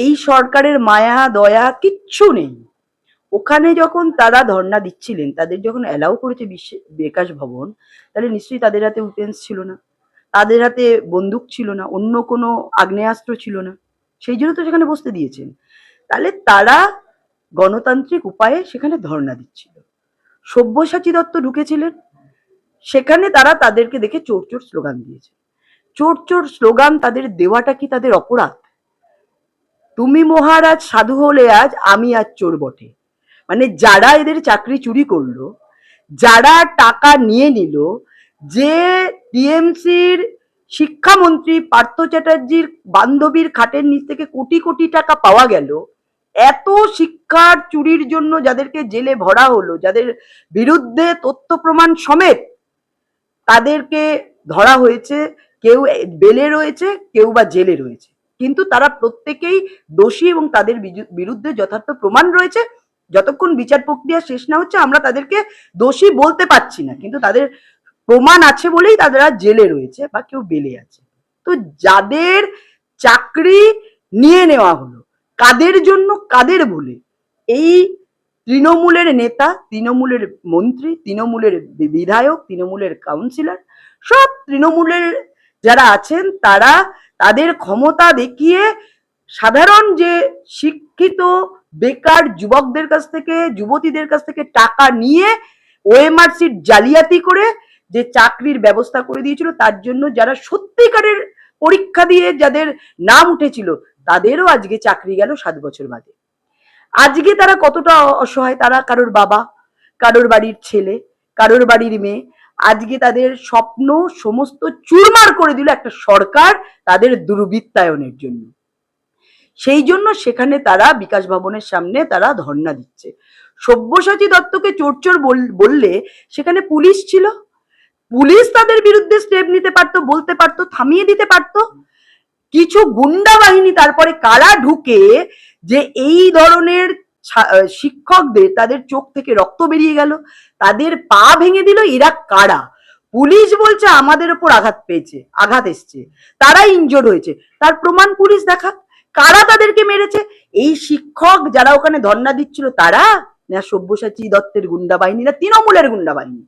এই সরকারের মায়া দয়া কিচ্ছু নেই। ওখানে যখন তারা ধর্ণা দিচ্ছিলেন, তাদের যখন অ্যালাউ করেছে বিকাশ ভবন, তাহলে নিশ্চয়ই তাদের হাতে উইপেন্স ছিল না, তাদের হাতে বন্দুক ছিল না, অন্য কোনো আগ্নেয়াস্ত্র ছিল না, সেই জন্য তো সেখানে বসতে দিয়েছেন। তাহলে তারা গণতান্ত্রিক উপায়ে সেখানে ধর্ণা দিচ্ছিল। সব্যসাচী দত্ত ঢুকেছিলেন, সেখানে তারা তাদেরকে দেখে চোর চোর স্লোগান দিয়েছে। চোর চোর স্লোগান তাদের দেওয়াটা কি তাদের অপরাধ? তুমি মহারাজ সাধু হলে আজ আমি আজ চোর বটে, মানে যারা এদের চাকরি চুরি করলো, যারা টাকা নিয়ে নিল, যে টিএমসির শিক্ষামন্ত্রী পার্থ চ্যাটার্জির বান্ধবীর খাটের নিচ থেকে কোটি কোটি টাকা পাওয়া গেল, এত শিক্ষার চুরির জন্য যাদেরকে জেলে ভরা হলো, যাদের বিরুদ্ধে তথ্য প্রমাণ সমেত তাদেরকে ধরা হয়েছে, কেউ বেলে রয়েছে, কেউ বা জেলে রয়েছে, কিন্তু তারা প্রত্যেকেই দোষী এবং তাদের বিরুদ্ধে যথার্থ প্রমাণ রয়েছে। যতক্ষণ বিচার প্রক্রিয়া শেষ না হচ্ছে আমরা তাদেরকে দোষী বলতে পারছি না, কিন্তু তাদের প্রমাণ আছে বলেই তারা জেলে রয়েছে বা কেউ বেলে আছে। তো যাদের চাকরি নিয়ে নেওয়া হলো, কাদের জন্য, কাদের বলে? এই তৃণমূলের নেতা, তৃণমূলের মন্ত্রী, তৃণমূলের বিধায়ক, তৃণমূলের কাউন্সিলর, সব তৃণমূলের যারা আছেন তারা তাদের ক্ষমতা দেখিয়ে সাধারণ যে শিক্ষিত বেকার যুবকদের কাছ থেকে, যুবতীদের কাছ থেকে টাকা নিয়ে ওএমআর সিট জালিয়াতি করে যে চাকরির ব্যবস্থা করে দিয়েছিল, তার জন্য যারা সত্যিকারের পরীক্ষা দিয়ে যাদের নাম উঠেছিল তাদেরও আজকে চাকরি গেল 7 বছর বাদে। আজকে তারা কতটা অসহায়, তারা কারোর বাবা, কারোর বাড়ির ছেলে, কারোর বাড়ির মেয়ে, আজকে তাদের স্বপ্ন সমস্ত চুরমার করে দিল একটা সরকার তাদের দুর্বৃত্তায়নের জন্য। সেই জন্য সেখানে তারা বিকাশ ভবনের সামনে তারা ধর্ণা দিচ্ছে। সব্যসাচী দত্তকে চোর চোর বললে সেখানে পুলিশ ছিল, পুলিশ তাদের বিরুদ্ধে স্টেপ নিতে পারতো, বলতে পারতো, থামিয়ে দিতে পারতো। কিছু গুন্ডা বাহিনী তারপরে কারা ঢুকে যে এই ধরনের শিক্ষকদের তাদের চোখ থেকে রক্ত বেরিয়ে গেল, তাদের পা ভেঙে দিল, এরা কারা? পুলিশ বলছে আমাদের উপর আঘাত পেয়েছে, আঘাত এসছে, তারা ইনজোর্ড হয়েছে, তার প্রমাণ পুলিশ দেখাক। কারা তাদেরকে মেরেছে? এই শিক্ষক যারা ওখানে ধর্ণা দিচ্ছিল তারা, না সব্যসাচী দত্তের গুন্ডা বাহিনী, না তৃণমূলের গুন্ডা বাহিনী?